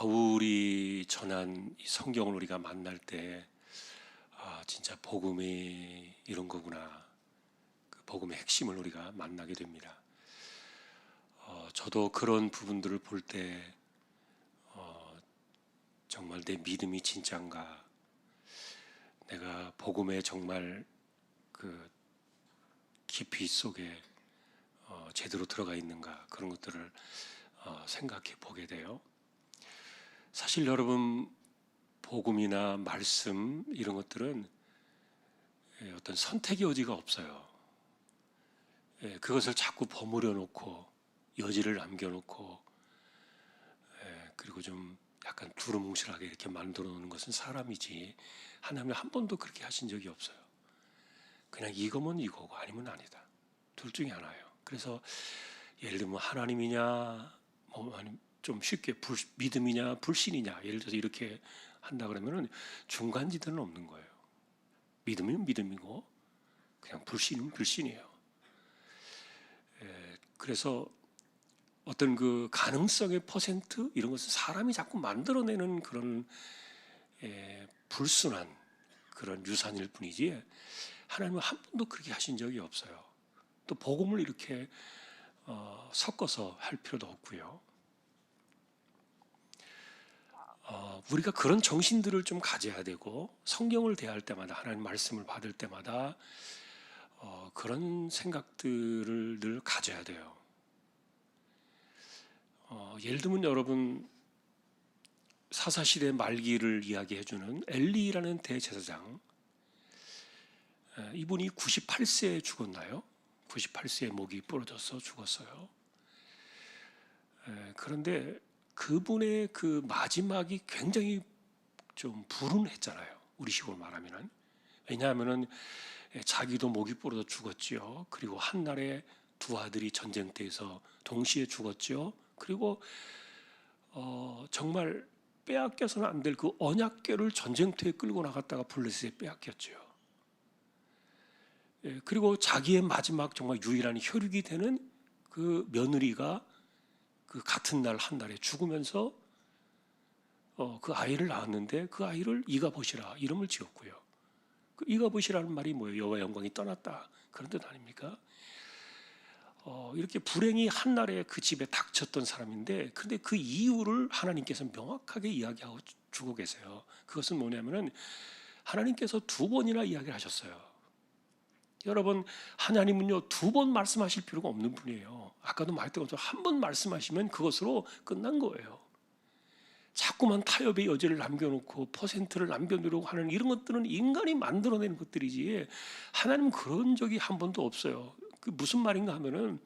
바울이 전한 이 성경을 우리가 만날 때 진짜 복음이 이런 거구나. 그 복음의 핵심을 우리가 만나게 됩니다. 저도 그런 부분들을 볼 때 정말 내 믿음이 진짜인가, 내가 복음에 정말 그 깊이 속에 제대로 들어가 있는가, 그런 것들을 생각해 보게 돼요. 사실 여러분, 복음이나 말씀 이런 것들은 어떤 선택의 여지가 없어요. 그것을 자꾸 버무려 놓고 여지를 남겨놓고 그리고 좀 약간 두루뭉실하게 이렇게 만들어 놓는 것은 사람이지, 하나님은 한 번도 그렇게 하신 적이 없어요. 그냥 이거면 이거고 아니면 아니다, 둘 중에 하나예요. 그래서 예를 들면 하나님이냐, 아니면 좀 쉽게 믿음이냐 불신이냐, 예를 들어서 이렇게 한다 그러면은 중간지대는 없는 거예요. 믿음이면 믿음이고 그냥 불신이면 불신이에요. 그래서 어떤 그 가능성의 퍼센트 이런 것은 사람이 자꾸 만들어내는 그런 불순한 그런 유산일 뿐이지, 하나님은 한 번도 그렇게 하신 적이 없어요. 또 복음을 이렇게 섞어서 할 필요도 없고요. 우리가 그런 정신들을 좀 가져야 되고, 성경을 대할 때마다, 하나님 말씀을 받을 때마다 그런 생각들을 늘 가져야 돼요. 예를 들면 여러분, 사사시대 말기를 이야기해주는 엘리라는 대제사장, 이분이 98세에 죽었나요? 98세에 목이 부러져서 죽었어요. 그런데 그분의 그 마지막이 굉장히 좀 불운했잖아요, 우리식으로 말하면은. 왜냐하면은 자기도 목이 부러져 죽었지요. 그리고 한날에 두 아들이 전쟁터에서 동시에 죽었지요. 그리고 정말 빼앗겨서는 안 될 그 언약궤를 전쟁터에 끌고 나갔다가 블레셋에 빼앗겼죠. 그리고 자기의 마지막 정말 유일한 혈육이 되는 그 며느리가 그 같은 날 한날에 죽으면서 그 아이를 낳았는데, 그 아이를 이가봇이라 이름을 지었고요. 그 이가봇이라는 말이 뭐예요? 여호와 영광이 떠났다, 그런 뜻 아닙니까? 이렇게 불행이 한날에 그 집에 닥쳤던 사람인데, 근데 그 이유를 하나님께서 명확하게 이야기하고 주고 계세요. 그것은 뭐냐면은 하나님께서 두 번이나 이야기를 하셨어요. 여러분, 하나님은요, 두 번 말씀하실 필요가 없는 분이에요. 아까도 말했던 것처럼 한 번 말씀하시면 그것으로 끝난 거예요. 자꾸만 타협의 여지를 남겨놓고 퍼센트를 남겨놓으려고 하는 이런 것들은 인간이 만들어내는 것들이지, 하나님은 그런 적이 한 번도 없어요. 그 무슨 말인가 하면은,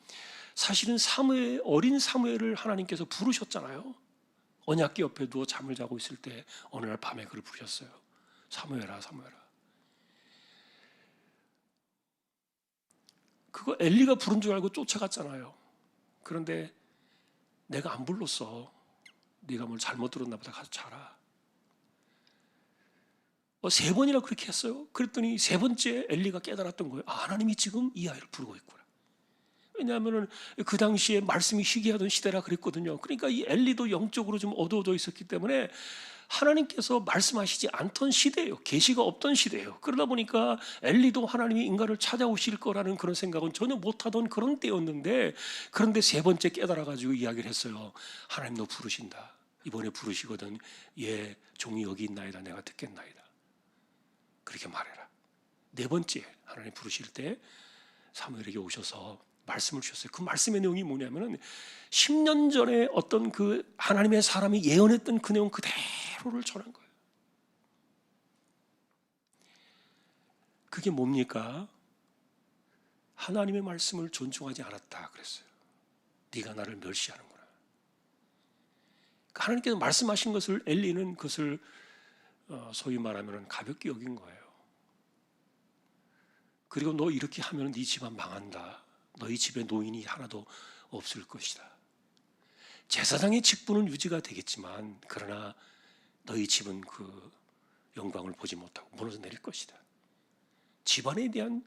사실은 어린 사무엘을 하나님께서 부르셨잖아요. 언약궤 옆에 누워 잠을 자고 있을 때 어느 날 밤에 그를 부르셨어요. 사무엘아, 사무엘아. 그거 엘리가 부른 줄 알고 쫓아갔잖아요. 그런데 내가 안 불렀어. 네가 뭘 잘못 들었나 보다, 가서 자라. 세 번이나 그렇게 했어요. 그랬더니 세 번째 엘리가 깨달았던 거예요. 하나님이 지금 이 아이를 부르고 있구나. 왜냐하면 그 당시에 말씀이 희귀하던 시대라 그랬거든요. 그러니까 이 엘리도 영적으로 좀 어두워져 있었기 때문에 하나님께서 말씀하시지 않던 시대예요. 계시가 없던 시대예요. 그러다 보니까 엘리도 하나님이 인간을 찾아오실 거라는 그런 생각은 전혀 못하던 그런 때였는데, 그런데 세 번째 깨달아가지고 이야기를 했어요. 하나님 너 부르신다. 이번에 부르시거든. 예, 종이 여기 있나이다. 내가 듣겠나이다. 그렇게 말해라. 네 번째 하나님 부르실 때 사무엘에게 오셔서 말씀을 주셨어요. 그 말씀의 내용이 뭐냐면은 10년 전에 어떤 그 하나님의 사람이 예언했던 그 내용 그대로를 전한 거예요. 그게 뭡니까? 하나님의 말씀을 존중하지 않았다 그랬어요. 네가 나를 멸시하는구나. 하나님께서 말씀하신 것을 엘리는 그것을 소위 말하면 가볍게 여긴 거예요. 그리고 너 이렇게 하면 네 집안 망한다. 너희 집에 노인이 하나도 없을 것이다. 제사장의 직분은 유지가 되겠지만, 그러나 너희 집은 그 영광을 보지 못하고 무너져 내릴 것이다. 집안에 대한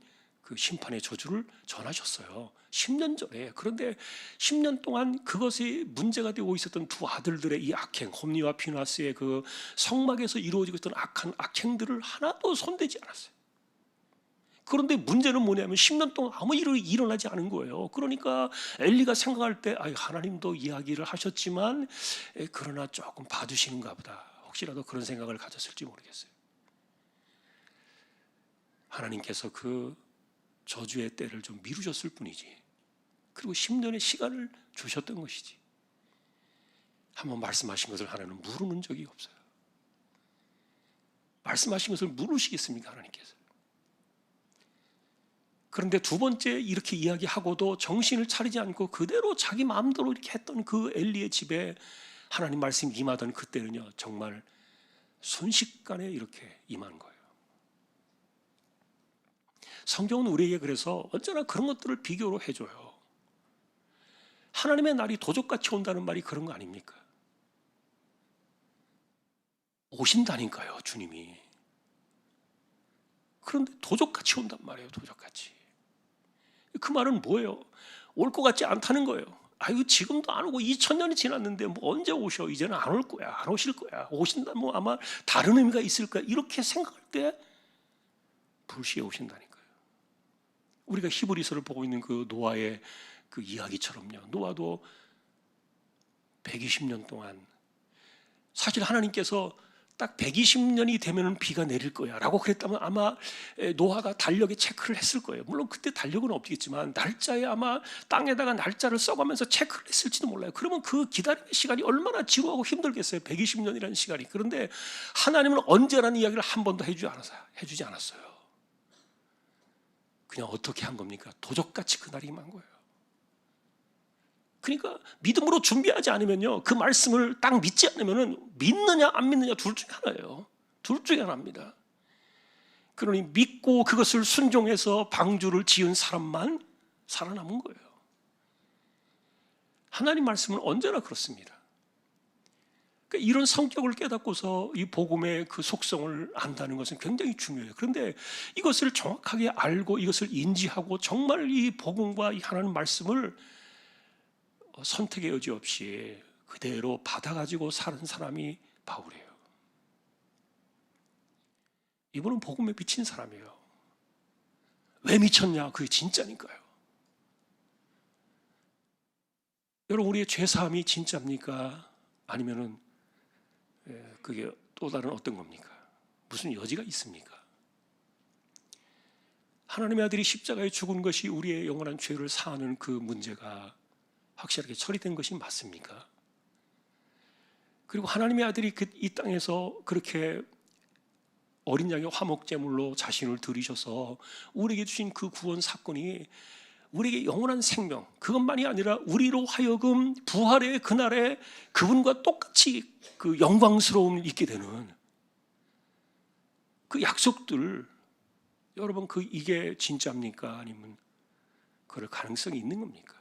그 심판의 저주를 전하셨어요. 10년 전에. 그런데 10년 동안 그것이 문제가 되고 있었던 두 아들들의 이 악행, 홈니와 피나스의 그 성막에서 이루어지고 있던 악한 악행들을 하나도 손대지 않았어요. 그런데 문제는 뭐냐면 10년 동안 아무 일이 일어나지 않은 거예요. 그러니까 엘리가 생각할 때 하나님도 이야기를 하셨지만 그러나 조금 봐주시는가 보다. 혹시라도 그런 생각을 가졌을지 모르겠어요. 하나님께서 그 저주의 때를 좀 미루셨을 뿐이지. 그리고 10년의 시간을 주셨던 것이지. 한번 말씀하신 것을 하나님은 물으는 적이 없어요. 말씀하신 것을 물으시겠습니까, 하나님께서? 그런데 두 번째 이렇게 이야기하고도 정신을 차리지 않고 그대로 자기 마음대로 이렇게 했던 그 엘리의 집에 하나님 말씀이 임하던 그때는요, 정말 순식간에 이렇게 임한 거예요. 성경은 우리에게 그래서 언제나 그런 것들을 비교로 해줘요. 하나님의 날이 도적같이 온다는 말이 그런 거 아닙니까? 오신다니까요, 주님이. 그런데 도적같이 온단 말이에요, 도적같이. 그 말은 뭐예요? 올 것 같지 않다는 거예요. 지금도 안 오고 2000년이 지났는데 뭐 언제 오셔? 이제는 안 올 거야, 안 오실 거야. 오신다 뭐 아마 다른 의미가 있을 거야. 이렇게 생각할 때 불시에 오신다니까요. 우리가 히브리서를 보고 있는 그 노아의 그 이야기처럼요. 노아도 120년 동안 사실 하나님께서 딱 120년이 되면 비가 내릴 거야 라고 그랬다면 아마 노아가 달력에 체크를 했을 거예요. 물론 그때 달력은 없겠지만 날짜에 아마 땅에다가 날짜를 써가면서 체크를 했을지도 몰라요. 그러면 그 기다림의 시간이 얼마나 지루하고 힘들겠어요. 120년이라는 시간이. 그런데 하나님은 언제라는 이야기를 한 번도 해주지 않았어요. 그냥 어떻게 한 겁니까? 도적같이 그날이 임한 거예요. 그러니까 믿음으로 준비하지 않으면요, 그 말씀을 딱 믿지 않으면은 믿느냐 안 믿느냐 둘 중에 하나예요. 둘 중에 하나입니다. 그러니 믿고 그것을 순종해서 방주를 지은 사람만 살아남은 거예요. 하나님 말씀은 언제나 그렇습니다. 그러니까 이런 성격을 깨닫고서 이 복음의 그 속성을 안다는 것은 굉장히 중요해요. 그런데 이것을 정확하게 알고 이것을 인지하고 정말 이 복음과 이 하나님 말씀을 선택의 여지 없이 그대로 받아가지고 사는 사람이 바울이에요. 이분은 복음에 미친 사람이에요. 왜 미쳤냐? 그게 진짜니까요. 여러분, 우리의 죄사함이 진짜입니까? 아니면은 그게 또 다른 어떤 겁니까? 무슨 여지가 있습니까? 하나님의 아들이 십자가에 죽은 것이 우리의 영원한 죄를 사하는 그 문제가 확실하게 처리된 것이 맞습니까? 그리고 하나님의 아들이 이 땅에서 그렇게 어린 양의 화목제물로 자신을 드리셔서 우리에게 주신 그 구원 사건이 우리에게 영원한 생명, 그것만이 아니라 우리로 하여금 부활의 그날에 그분과 똑같이 그 영광스러움을 잊게 되는 그 약속들, 여러분, 이게 진짜입니까? 아니면 그럴 가능성이 있는 겁니까?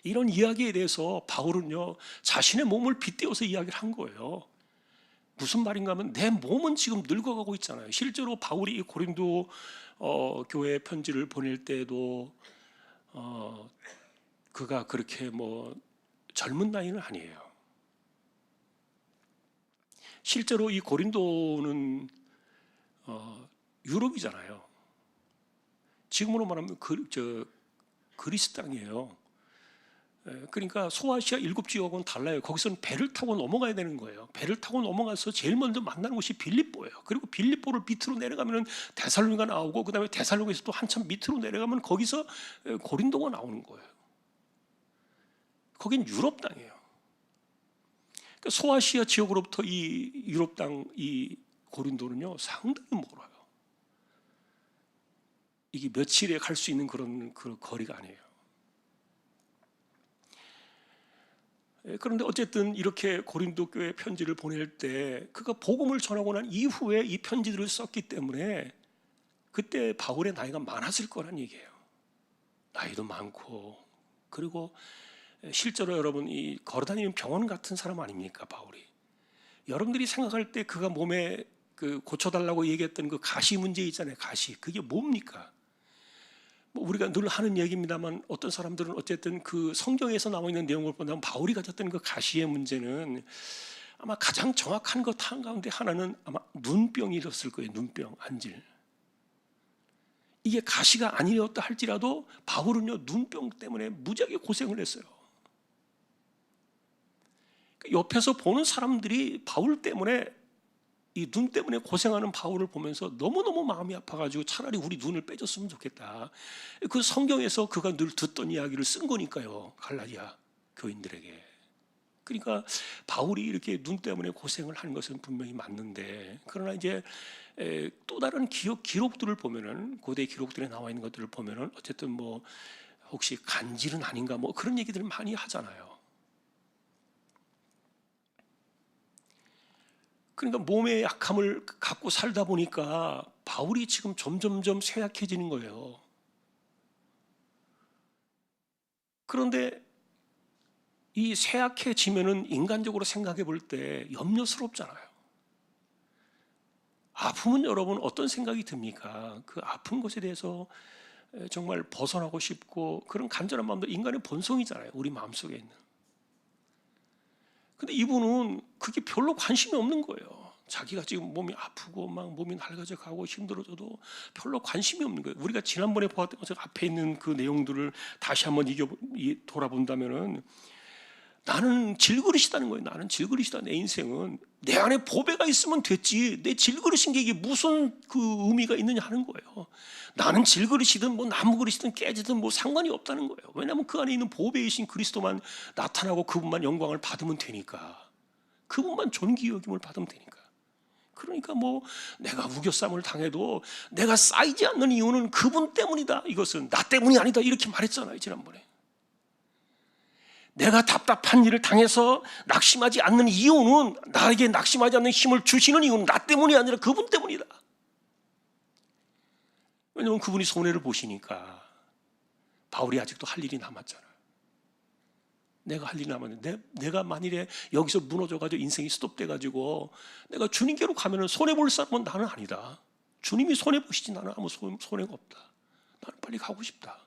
이런 이야기에 대해서 바울은요, 자신의 몸을 빗대어서 이야기를 한 거예요. 무슨 말인가 하면 내 몸은 지금 늙어가고 있잖아요. 실제로 바울이 이 고린도 교회 편지를 보낼 때도 그가 그렇게 뭐 젊은 나이는 아니에요. 실제로 이 고린도는 유럽이잖아요. 지금으로 말하면 그리스 땅이에요. 그러니까 소아시아 7지역은 달라요. 거기서는 배를 타고 넘어가야 되는 거예요. 배를 타고 넘어가서 제일 먼저 만나는 곳이 빌립보예요. 그리고 빌립보를 밑으로 내려가면 데살로니가 나오고, 그 다음에 데살로니에서 또 한참 밑으로 내려가면 거기서 고린도가 나오는 거예요. 거긴 유럽 땅이에요. 그러니까 소아시아 지역으로부터 이 유럽 땅, 이 고린도는요, 상당히 멀어요. 이게 며칠에 갈 수 있는 그런 거리가 아니에요. 그런데 어쨌든 이렇게 고린도 교회 편지를 보낼 때 그가 복음을 전하고 난 이후에 이 편지들을 썼기 때문에 그때 바울의 나이가 많았을 거란 얘기예요. 나이도 많고, 그리고 실제로 여러분 이 걸어다니는 병원 같은 사람 아닙니까, 바울이? 여러분들이 생각할 때 그가 몸에 그 고쳐달라고 얘기했던 그 가시 문제 있잖아요. 가시. 그게 뭡니까? 뭐 우리가 늘 하는 얘기입니다만 어떤 사람들은 어쨌든 그 성경에서 나와 있는 내용을 본다면 바울이 가졌던 그 가시의 문제는 아마 가장 정확한 것 가운데 하나는 아마 눈병이었을 거예요. 눈병, 안질. 이게 가시가 아니었다 할지라도 바울은요 눈병 때문에 무지하게 고생을 했어요. 옆에서 보는 사람들이 바울 때문에 이 눈 때문에 고생하는 바울을 보면서 너무너무 마음이 아파가지고 차라리 우리 눈을 빼줬으면 좋겠다. 그 성경에서 그가 늘 듣던 이야기를 쓴 거니까요. 갈라디아 교인들에게. 그러니까 바울이 이렇게 눈 때문에 고생을 하는 것은 분명히 맞는데, 그러나 이제 또 다른 기록들을 보면은, 고대 기록들에 나와 있는 것들을 보면은 어쨌든 뭐 혹시 간질은 아닌가 뭐 그런 얘기들을 많이 하잖아요. 그러니까 몸의 약함을 갖고 살다 보니까 바울이 지금 점점점 쇠약해지는 거예요. 그런데 이 쇠약해지면은 인간적으로 생각해 볼 때 염려스럽잖아요. 아프면 여러분 어떤 생각이 듭니까? 그 아픈 것에 대해서 정말 벗어나고 싶고 그런 간절한 마음도 인간의 본성이잖아요. 우리 마음속에 있는. 근데 이분은 그게 별로 관심이 없는 거예요. 자기가 지금 몸이 아프고 막 몸이 낡아져 가고 힘들어져도 별로 관심이 없는 거예요. 우리가 지난번에 보았던 것 앞에 있는 그 내용들을 다시 한번 돌아본다면은 나는 질그릇이다는 거예요. 나는 질그릇이다. 내 인생은 내 안에 보배가 있으면 됐지. 내 질그릇인 게 이게 무슨 그 의미가 있느냐 하는 거예요. 나는 질그릇이든 뭐 나무 그릇이든 깨지든 뭐 상관이 없다는 거예요. 왜냐하면 그 안에 있는 보배이신 그리스도만 나타나고 그분만 영광을 받으면 되니까. 그분만 존귀 여김을 받으면 되니까. 그러니까 뭐 내가 우겨쌈을 당해도 내가 쌓이지 않는 이유는 그분 때문이다. 이것은 나 때문이 아니다. 이렇게 말했잖아요. 지난번에. 내가 답답한 일을 당해서 낙심하지 않는 이유는, 나에게 낙심하지 않는 힘을 주시는 이유는 나 때문이 아니라 그분 때문이다. 왜냐하면 그분이 손해를 보시니까. 바울이 아직도 할 일이 남았잖아요. 내가 할 일이 남았는데 내가 만일에 여기서 무너져가지고 인생이 스톱돼가지고 내가 주님께로 가면 손해볼 사람은 나는 아니다. 주님이 손해보시지 나는 아무 손해가 없다. 나는 빨리 가고 싶다.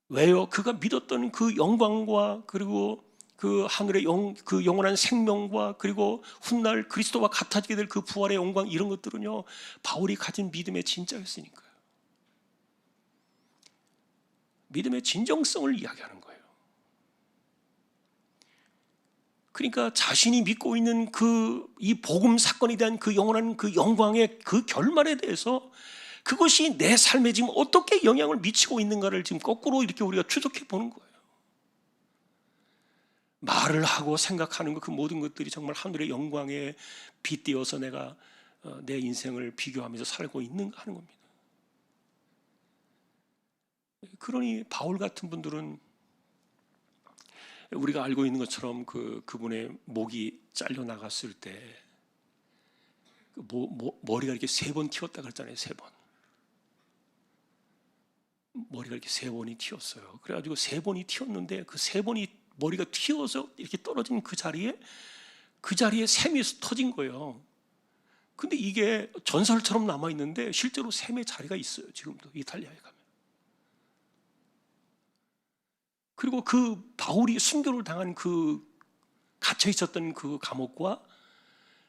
왜요? 그가 믿었던 그 영광과 그리고 그 하늘의 그 영원한 생명과 그리고 훗날 그리스도와 같아지게 될 그 부활의 영광, 이런 것들은요 바울이 가진 믿음의 진짜였으니까요. 믿음의 진정성을 이야기하는 거예요. 그러니까 자신이 믿고 있는 이 복음 사건에 대한 그 영원한 그 영광의 그 결말에 대해서 그것이 내 삶에 지금 어떻게 영향을 미치고 있는가를 지금 거꾸로 이렇게 우리가 추적해 보는 거예요. 말을 하고 생각하는 그 모든 것들이 정말 하늘의 영광에 빗대어서 내가 내 인생을 비교하면서 살고 있는가 하는 겁니다. 그러니 바울 같은 분들은 우리가 알고 있는 것처럼 그분의 목이 잘려 나갔을 때 머리가 이렇게 3번 튀었다 그랬잖아요. 3번. 머리가 이렇게 3번이 튀었어요. 그래가지고 3번이 튀었는데 그 3번이 머리가 튀어서 이렇게 떨어진 그 자리에 샘이 터진 거예요. 근데 이게 전설처럼 남아있는데 실제로 샘의 자리가 있어요. 지금도 이탈리아에 가면. 그리고 그 바울이 순교를 당한 그 갇혀 있었던 그 감옥과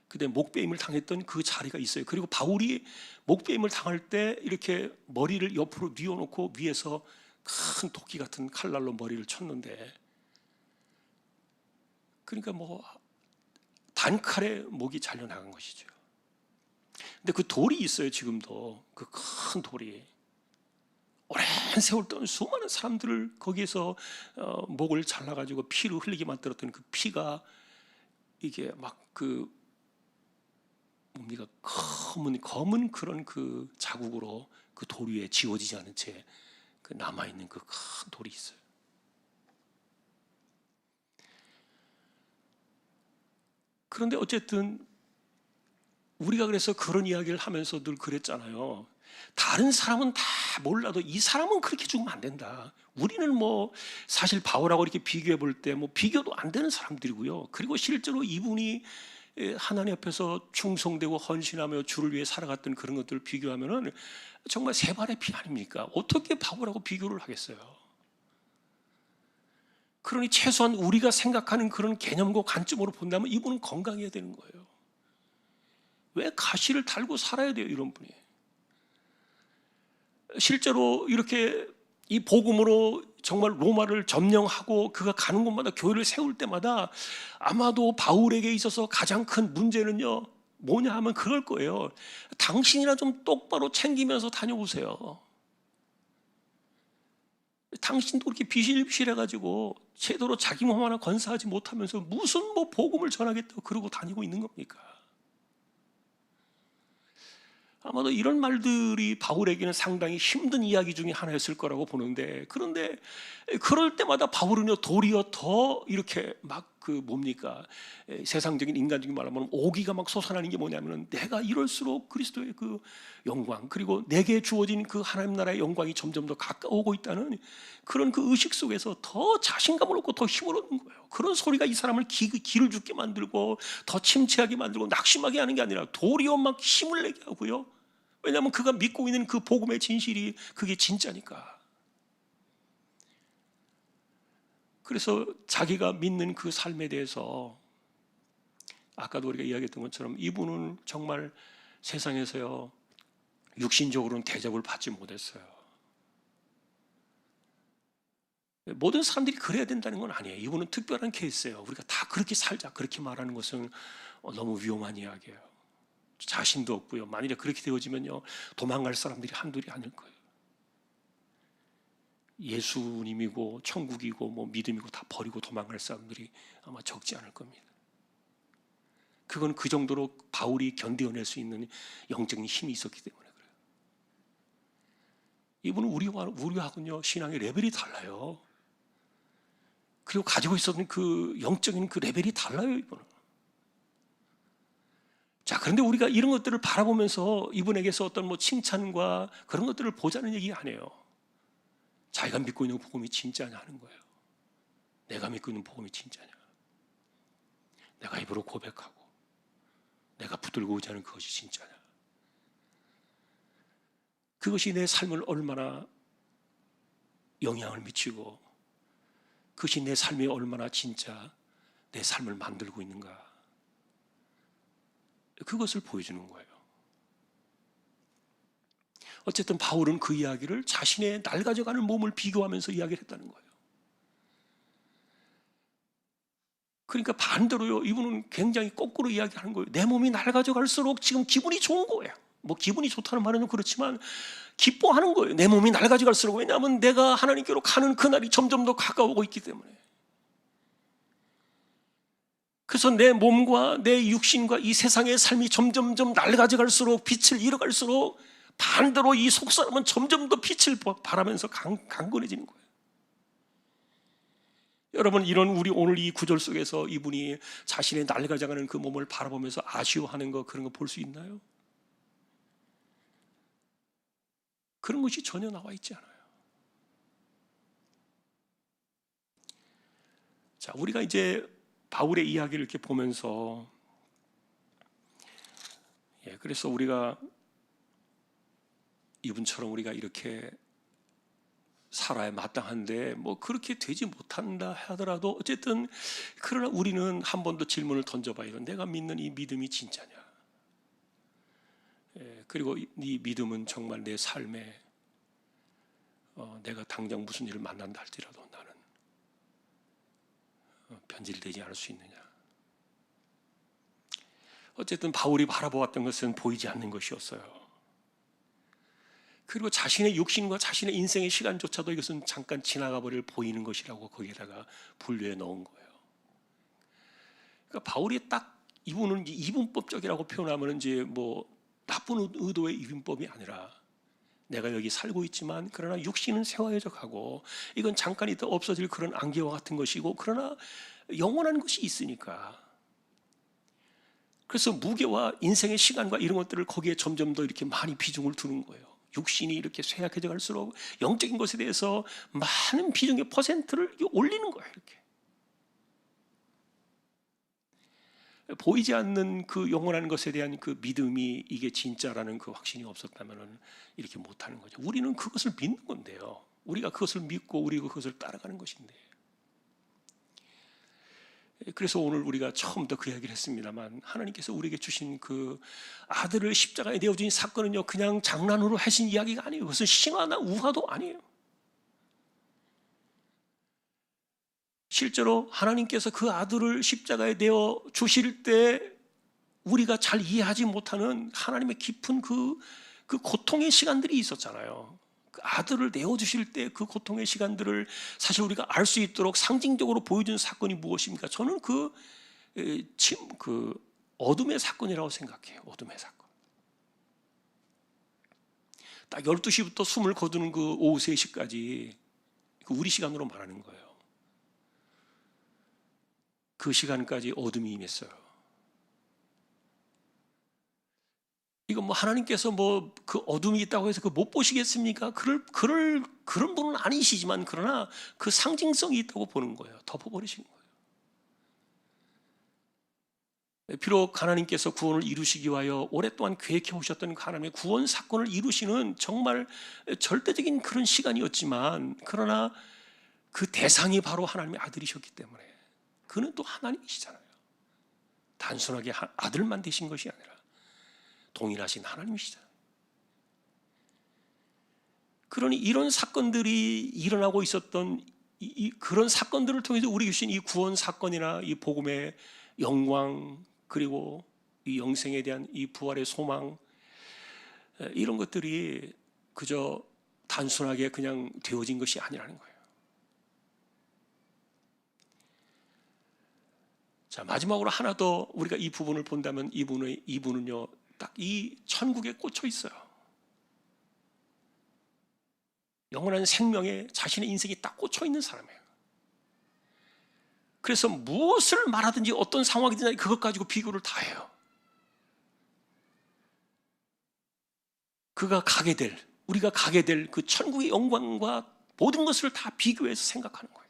그다음에 목베임을 당했던 그 자리가 있어요. 그리고 바울이 목베임을 당할 때 이렇게 머리를 옆으로 뉘어놓고 위에서 큰 도끼 같은 칼날로 머리를 쳤는데, 그러니까 뭐 단칼에 목이 잘려 나간 것이죠. 근데 그 돌이 있어요. 지금도 그 큰 돌이 오랜 세월 동안 수많은 사람들을 거기에서 목을 잘라가지고 피를 흘리게 만들었던 그 피가 이게 막 뭡니까 검은 그런 그 자국으로 그 돌 위에 지워지지 않은 채 그 남아있는 그 큰 돌이 있어요. 그런데 어쨌든 우리가 그래서 그런 이야기를 하면서 늘 그랬잖아요. 다른 사람은 다 몰라도 이 사람은 그렇게 죽으면 안 된다. 우리는 뭐 사실 바울하고 이렇게 비교해 볼 때 뭐 비교도 안 되는 사람들이고요. 그리고 실제로 이분이 하나님 앞에서 충성되고 헌신하며 주를 위해 살아갔던 그런 것들을 비교하면은 정말 세 발의 피 아닙니까? 어떻게 바보라고 비교를 하겠어요? 그러니 최소한 우리가 생각하는 그런 개념과 관점으로 본다면 이분은 건강해야 되는 거예요. 왜 가시를 달고 살아야 돼요, 이런 분이? 실제로 이렇게 이 복음으로 정말 로마를 점령하고 그가 가는 곳마다 교회를 세울 때마다 아마도 바울에게 있어서 가장 큰 문제는요, 뭐냐 하면 그럴 거예요. 당신이나 좀 똑바로 챙기면서 다녀오세요. 당신도 그렇게 비실비실해가지고 제대로 자기 몸 하나 건사하지 못하면서 무슨 뭐 복음을 전하겠다고 그러고 다니고 있는 겁니까? 아마도 이런 말들이 바울에게는 상당히 힘든 이야기 중에 하나였을 거라고 보는데, 그런데 그럴 때마다 바울은요 도리어 더 이렇게 막 세상적인 인간적인 말로 하면 오기가 막 솟아나는 게 뭐냐면은, 내가 이럴수록 그리스도의 그 영광, 그리고 내게 주어진 그 하나님 나라의 영광이 점점 더 가까워오고 있다는 그런 그 의식 속에서 더 자신감을 얻고 더 힘을 얻는 거예요. 그런 소리가 이 사람을 기를 죽게 만들고 더 침체하게 만들고 낙심하게 하는 게 아니라 도리어 막 힘을 내게 하고요. 왜냐하면 그가 믿고 있는 그 복음의 진실이 그게 진짜니까. 그래서 자기가 믿는 그 삶에 대해서 아까도 우리가 이야기했던 것처럼 이분은 정말 세상에서요 육신적으로는 대접을 받지 못했어요. 모든 사람들이 그래야 된다는 건 아니에요. 이분은 특별한 케이스예요. 우리가 다 그렇게 살자 그렇게 말하는 것은 너무 위험한 이야기예요. 자신도 없고요. 만일에 그렇게 되어지면요 도망갈 사람들이 한둘이 아닐 거예요. 예수님이고 천국이고 뭐 믿음이고 다 버리고 도망갈 사람들이 아마 적지 않을 겁니다. 그건 그 정도로 바울이 견뎌낼 수 있는 영적인 힘이 있었기 때문에 그래요. 이분은 우리하고는요 신앙의 레벨이 달라요. 그리고 가지고 있었던 그 영적인 그 레벨이 달라요, 이분은. 자, 그런데 우리가 이런 것들을 바라보면서 이분에게서 어떤 뭐 칭찬과 그런 것들을 보자는 얘기 아니에요. 자기가 믿고 있는 복음이 진짜냐 하는 거예요. 내가 믿고 있는 복음이 진짜냐. 내가 입으로 고백하고 내가 붙들고 오지 않은 그것이 진짜냐. 그것이 내 삶을 얼마나 영향을 미치고 그것이 내 삶에 얼마나 진짜 내 삶을 만들고 있는가. 그것을 보여주는 거예요. 어쨌든 바울은 그 이야기를 자신의 낡아져가는 몸을 비교하면서 이야기를 했다는 거예요. 그러니까 반대로요, 이분은 굉장히 거꾸로 이야기하는 거예요. 내 몸이 낡아져 갈수록 지금 기분이 좋은 거예요. 뭐 기분이 좋다는 말은 그렇지만 기뻐하는 거예요. 내 몸이 낡아져 갈수록. 왜냐하면 내가 하나님께로 가는 그날이 점점 더 가까워오고 있기 때문에. 그래서 내 몸과 내 육신과 이 세상의 삶이 점점점 낡아져 갈수록, 빛을 잃어갈수록 반대로 이 속사람은 점점 더 빛을 바라면서 강건해지는 거예요. 여러분, 이런 우리 오늘 이 구절 속에서 이분이 자신의 낡아져가는 그 몸을 바라보면서 아쉬워하는 거, 그런 거 볼 수 있나요? 그런 것이 전혀 나와 있지 않아요. 자, 우리가 이제 바울의 이야기를 이렇게 보면서, 그래서 우리가 이분처럼 우리가 이렇게 살아야 마땅한데 뭐 그렇게 되지 못한다 하더라도 어쨌든 그러나 우리는 한 번 더 질문을 던져봐요. 내가 믿는 이 믿음이 진짜냐? 그리고 이 믿음은 정말 내 삶에 내가 당장 무슨 일을 만난다 할지라도 나는 변질되지 않을 수 있느냐? 어쨌든 바울이 바라보았던 것은 보이지 않는 것이었어요. 그리고 자신의 육신과 자신의 인생의 시간조차도 이것은 잠깐 지나가 버릴 보이는 것이라고 거기에다가 분류해 놓은 거예요. 그러니까 바울이 딱 이분은 이분법적이라고 표현하면 이제 뭐 나쁜 의도의 이분법이 아니라 내가 여기 살고 있지만 그러나 육신은 세워져 가고 이건 잠깐 있다 없어질 그런 안개와 같은 것이고 그러나 영원한 것이 있으니까. 그래서 무게와 인생의 시간과 이런 것들을 거기에 점점 더 이렇게 많이 비중을 두는 거예요. 육신이 이렇게 쇠약해져 갈수록 영적인 것에 대해서 많은 비중의 퍼센트를 올리는 거예요. 이렇게. 보이지 않는 그 영원한 것에 대한 그 믿음이 이게 진짜라는 그 확신이 없었다면 이렇게 못하는 거죠. 우리는 그것을 믿는 건데요. 우리가 그것을 믿고 우리가 그것을 따라가는 것인데. 그래서 오늘 우리가 처음부터 그 이야기를 했습니다만, 하나님께서 우리에게 주신 그 아들을 십자가에 내어주신 사건은요, 그냥 장난으로 하신 이야기가 아니에요. 그것은 신화나 우화도 아니에요. 실제로 하나님께서 그 아들을 십자가에 내어 주실 때 우리가 잘 이해하지 못하는 하나님의 깊은 그 고통의 시간들이 있었잖아요. 그 아들을 내어주실 때 그 고통의 시간들을 사실 우리가 알 수 있도록 상징적으로 보여준 사건이 무엇입니까? 저는 그 어둠의 사건이라고 생각해요. 어둠의 사건. 딱 12시부터 숨을 거두는 그 오후 3시까지 우리 시간으로 말하는 거예요. 그 시간까지 어둠이 임했어요. 이거 뭐 하나님께서 뭐 그 어둠이 있다고 해서 그 못 보시겠습니까? 그런 분은 아니시지만, 그러나 그 상징성이 있다고 보는 거예요. 덮어버리신 거예요. 비록 하나님께서 구원을 이루시기 위하여 오랫동안 계획해 오셨던 하나님의 구원 사건을 이루시는 정말 절대적인 그런 시간이었지만, 그러나 그 대상이 바로 하나님의 아들이셨기 때문에 그는 또 하나님이시잖아요. 단순하게 아들만 되신 것이 아니라 동일하신 하나님이시잖아요. 그러니 이런 사건들이 일어나고 있었던 그런 사건들을 통해서 우리에게 주신 이 구원 사건이나 이 복음의 영광, 그리고 이 영생에 대한 이 부활의 소망, 이런 것들이 그저 단순하게 그냥 되어진 것이 아니라는 거예요. 자, 마지막으로 하나 더 우리가 이 부분을 본다면, 이분은요 딱 이 천국에 꽂혀 있어요. 영원한 생명에 자신의 인생이 딱 꽂혀 있는 사람이에요. 그래서 무엇을 말하든지 어떤 상황이든지 그것 가지고 비교를 다 해요. 우리가 가게 될 그 천국의 영광과 모든 것을 다 비교해서 생각하는 거예요.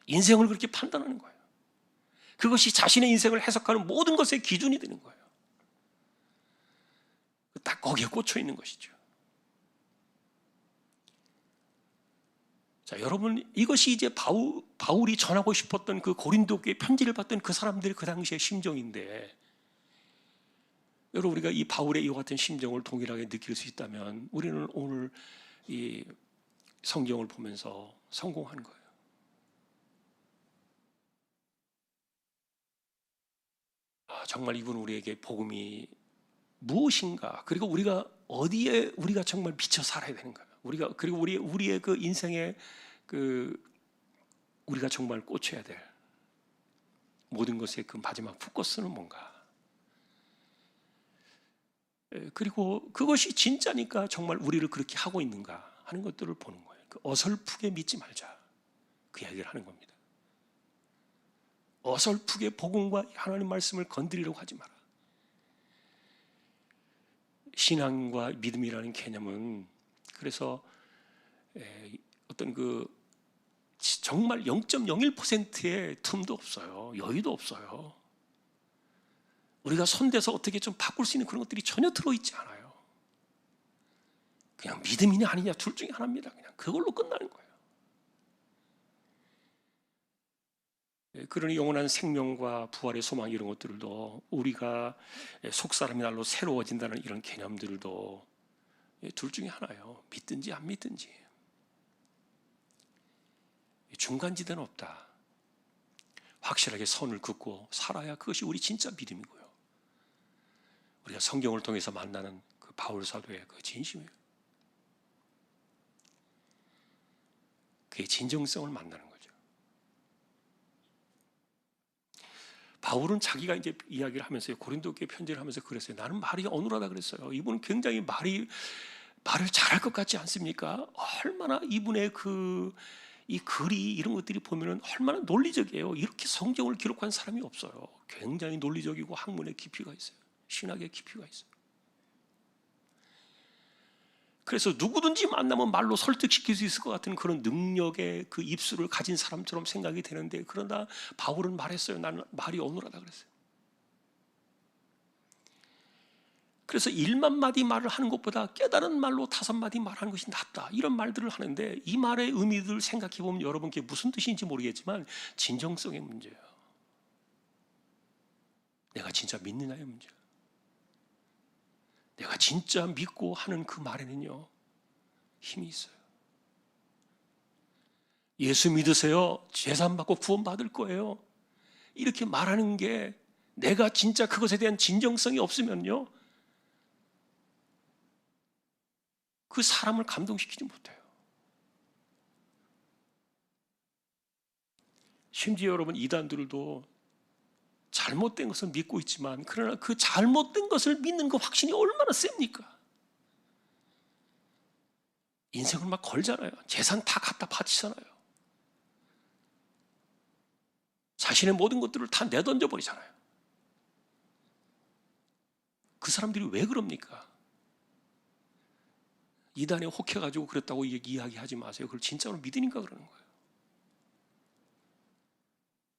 인생을 그렇게 판단하는 거예요. 그것이 자신의 인생을 해석하는 모든 것의 기준이 되는 거예요. 딱 거기에 꽂혀 있는 것이죠. 자, 여러분, 이것이 이제 바울이 전하고 싶었던 그 고린도교의 편지를 받던 그 사람들의 그 당시의 심정인데, 여러분, 우리가 이 바울의 이와 같은 심정을 동일하게 느낄 수 있다면 우리는 오늘 이 성경을 보면서 성공한 거예요. 정말 이분 우리에게 복음이 무엇인가, 그리고 우리가 어디에 우리가 정말 미쳐 살아야 되는가, 그리고 우리의 그 인생에 우리가 정말 꽂혀야 될 모든 것의 그 마지막 포커스는 뭔가, 그리고 그것이 진짜니까 정말 우리를 그렇게 하고 있는가 하는 것들을 보는 거예요. 어설프게 믿지 말자, 그 이야기를 하는 겁니다. 어설프게 복음과 하나님 말씀을 건드리려고 하지 마라. 신앙과 믿음이라는 개념은 그래서 어떤 정말 0.01%의 틈도 없어요. 여유도 없어요. 우리가 손대서 어떻게 좀 바꿀 수 있는 그런 것들이 전혀 들어있지 않아요. 그냥 믿음이냐 아니냐 둘 중에 하나입니다. 그냥 그걸로 끝나는 거예요. 그러니 영원한 생명과 부활의 소망, 이런 것들도 우리가 속사람이 날로 새로워진다는 이런 개념들도 둘 중에 하나예요. 믿든지 안 믿든지. 중간지대는 없다. 확실하게 선을 긋고 살아야 그것이 우리 진짜 믿음이고요. 우리가 성경을 통해서 만나는 그 바울 사도의 그 진심이에요. 그의 진정성을 만나는 거죠. 바울은 자기가 이제 이야기를 하면서요, 고린도교회 편지를 하면서 그랬어요. 나는 말이 어눌하다 그랬어요. 이분은 굉장히 말을 잘할 것 같지 않습니까? 얼마나 이분의 이 글이, 이런 것들이 보면은 얼마나 논리적이에요. 이렇게 성경을 기록한 사람이 없어요. 굉장히 논리적이고 학문의 깊이가 있어요. 신학의 깊이가 있어요. 그래서 누구든지 만나면 말로 설득시킬 수 있을 것 같은 그런 능력의 그 입술을 가진 사람처럼 생각이 되는데, 그러나 바울은 말했어요. 나는 말이 어눌하다 그랬어요. 그래서 1만 마디 말을 하는 것보다 깨달은 말로 5마디 말하는 것이 낫다, 이런 말들을 하는데, 이 말의 의미를 생각해 보면 여러분께 무슨 뜻인지 모르겠지만 진정성의 문제예요. 내가 진짜 믿느냐의 문제. 내가 진짜 믿고 하는 그 말에는요, 힘이 있어요. 예수 믿으세요, 재산 받고 구원 받을 거예요, 이렇게 말하는 게 내가 진짜 그것에 대한 진정성이 없으면요, 그 사람을 감동시키지 못해요. 심지어 여러분, 이단들도 잘못된 것을 믿고 있지만, 그러나 그 잘못된 것을 믿는 그 확신이 얼마나 셉니까? 인생을 막 걸잖아요. 재산 다 갖다 바치잖아요. 자신의 모든 것들을 다 내던져 버리잖아요. 그 사람들이 왜 그럽니까? 이단에 혹해가지고 그랬다고 이야기하지 마세요. 그걸 진짜로 믿으니까 그러는 거예요.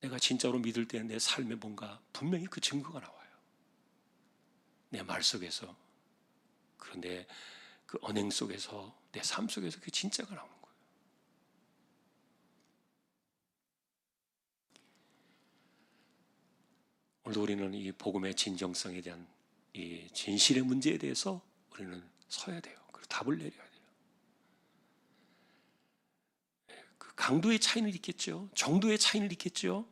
내가 진짜로 믿을 때 내 삶에 뭔가 분명히 그 증거가 나와요. 내 말 속에서, 그런데 그 언행 속에서, 내 삶 속에서 그 진짜가 나오는 거예요. 오늘도 우리는 이 복음의 진정성에 대한 이 진실의 문제에 대해서 우리는 서야 돼요. 그리고 답을 내려야 돼요. 그 강도의 차이는 있겠죠. 정도의 차이는 있겠죠.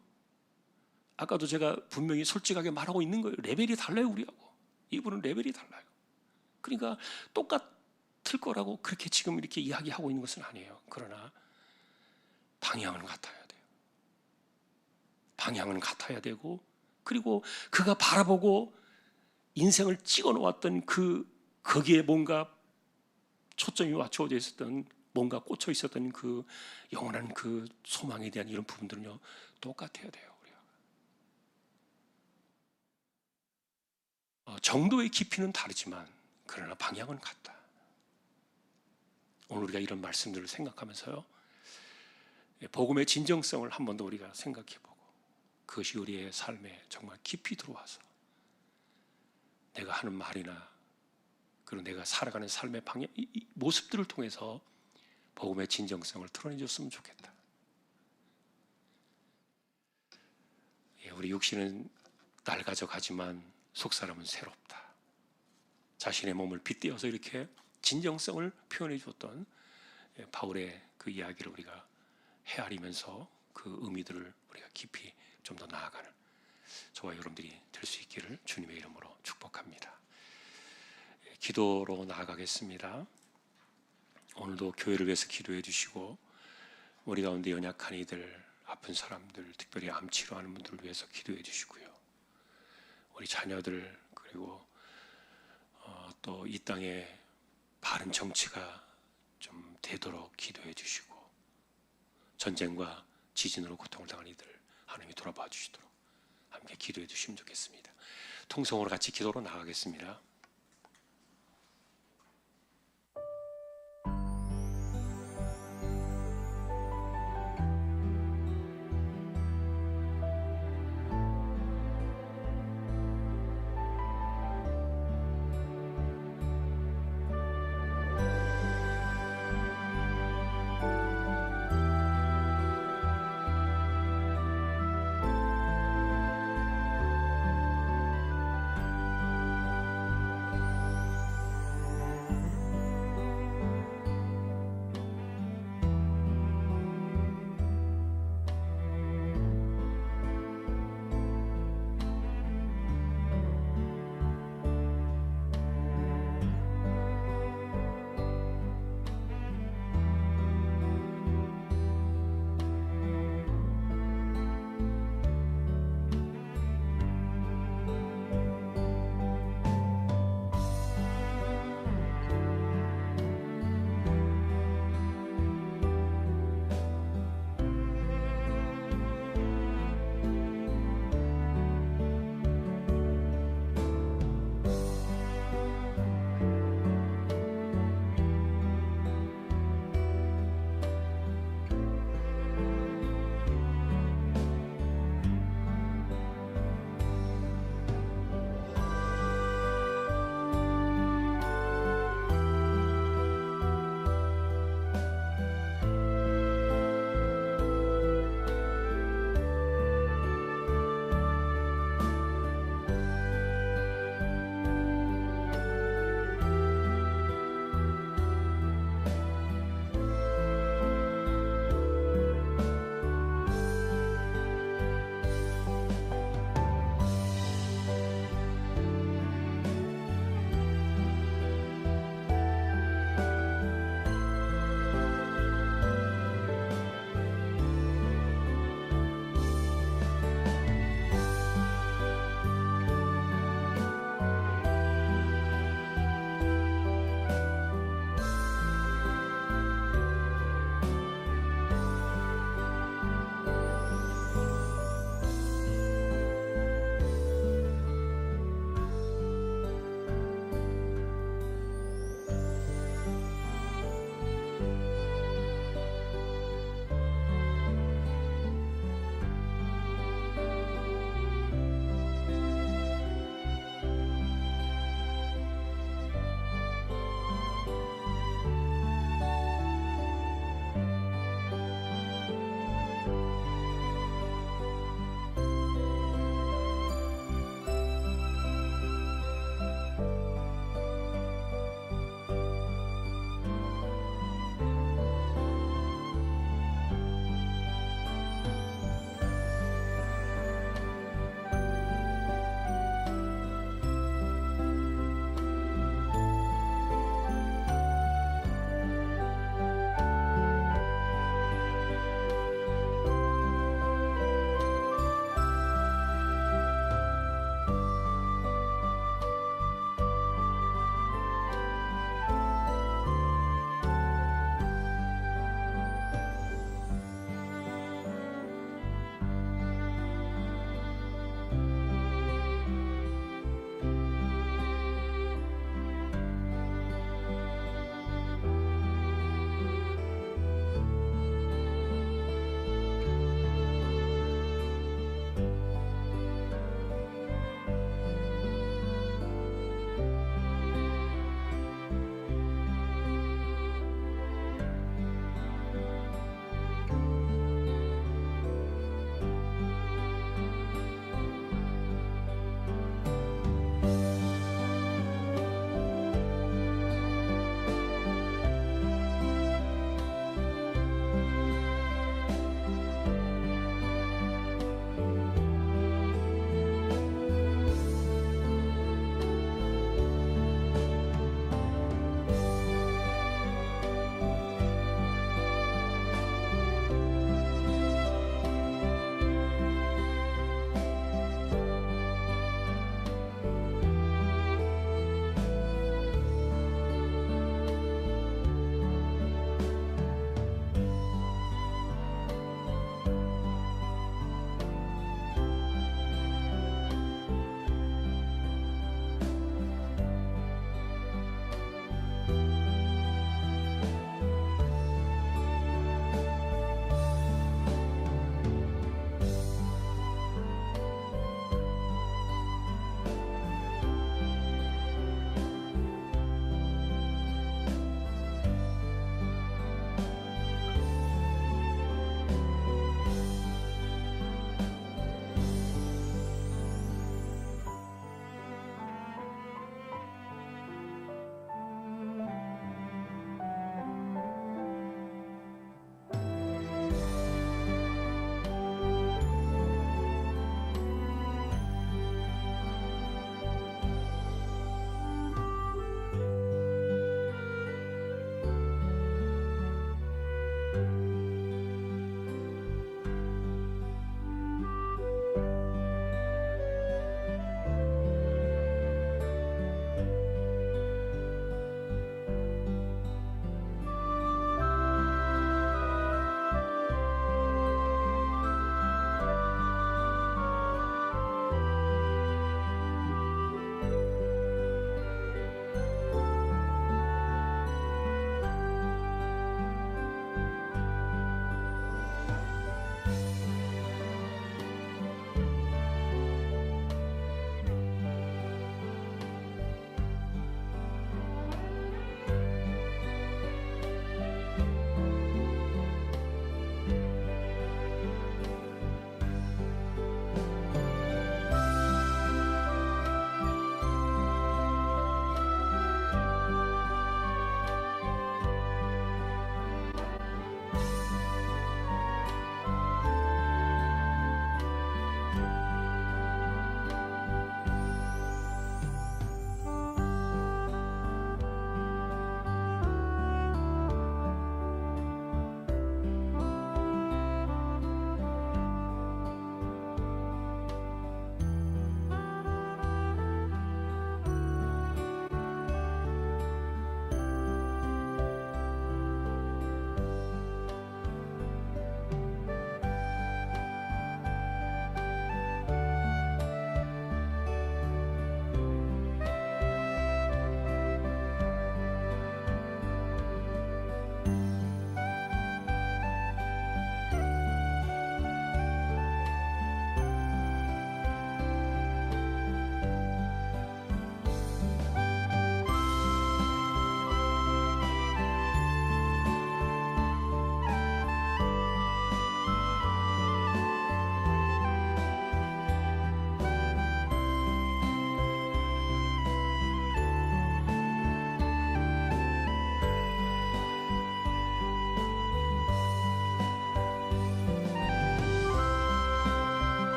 아까도 제가 분명히 솔직하게 말하고 있는 거예요. 레벨이 달라요, 우리하고. 이분은 레벨이 달라요. 그러니까 똑같을 거라고 그렇게 지금 이렇게 이야기하고 있는 것은 아니에요. 그러나 방향은 같아야 돼요. 방향은 같아야 되고, 그리고 그가 바라보고 인생을 찍어 놓았던 거기에 뭔가 초점이 맞춰져 있었던, 뭔가 꽂혀 있었던 그 영원한 그 소망에 대한 이런 부분들은요, 똑같아야 돼요. 정도의 깊이는 다르지만 그러나 방향은 같다. 오늘 우리가 이런 말씀들을 생각하면서요, 복음의 진정성을 한 번 더 우리가 생각해보고, 그것이 우리의 삶에 정말 깊이 들어와서 내가 하는 말이나 그리고 내가 살아가는 삶의 방향, 이 모습들을 통해서 복음의 진정성을 드러내줬으면 좋겠다. 우리 육신은 낡아져 가지만 속사람은 새롭다. 자신의 몸을 빗대어서 이렇게 진정성을 표현해 줬던 바울의 그 이야기를 우리가 헤아리면서 그 의미들을 우리가 깊이 좀 더 나아가는 저와 여러분들이 될 수 있기를 주님의 이름으로 축복합니다. 기도로 나아가겠습니다. 오늘도 교회를 위해서 기도해 주시고, 우리 가운데 연약한 이들, 아픈 사람들, 특별히 암 치료하는 분들을 위해서 기도해 주시고요. 우리 자녀들, 그리고 또 이 땅에 바른 정치가 좀 되도록 기도해 주시고, 전쟁과 지진으로 고통을 당한 이들 하나님이 돌아봐 주시도록 함께 기도해 주시면 좋겠습니다. 통성으로 같이 기도로 나가겠습니다.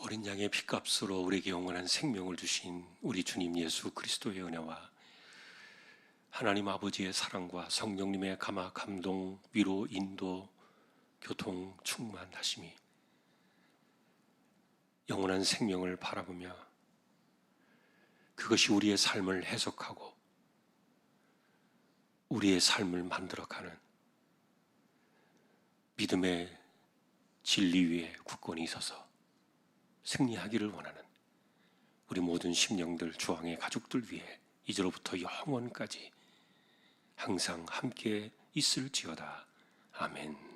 어린 양의 피값으로 우리에게 영원한 생명을 주신 우리 주님 예수 그리스도의 은혜와 하나님 아버지의 사랑과 성령님의 감화, 감동, 위로, 인도, 교통, 충만하심이 영원한 생명을 바라보며 그것이 우리의 삶을 해석하고 우리의 삶을 만들어가는 믿음의 진리 위에 굳건히 서서 승리하기를 원하는 우리 모든 심령들, 주왕의 가족들 위해 이제로부터 영원까지 항상 함께 있을지어다. 아멘.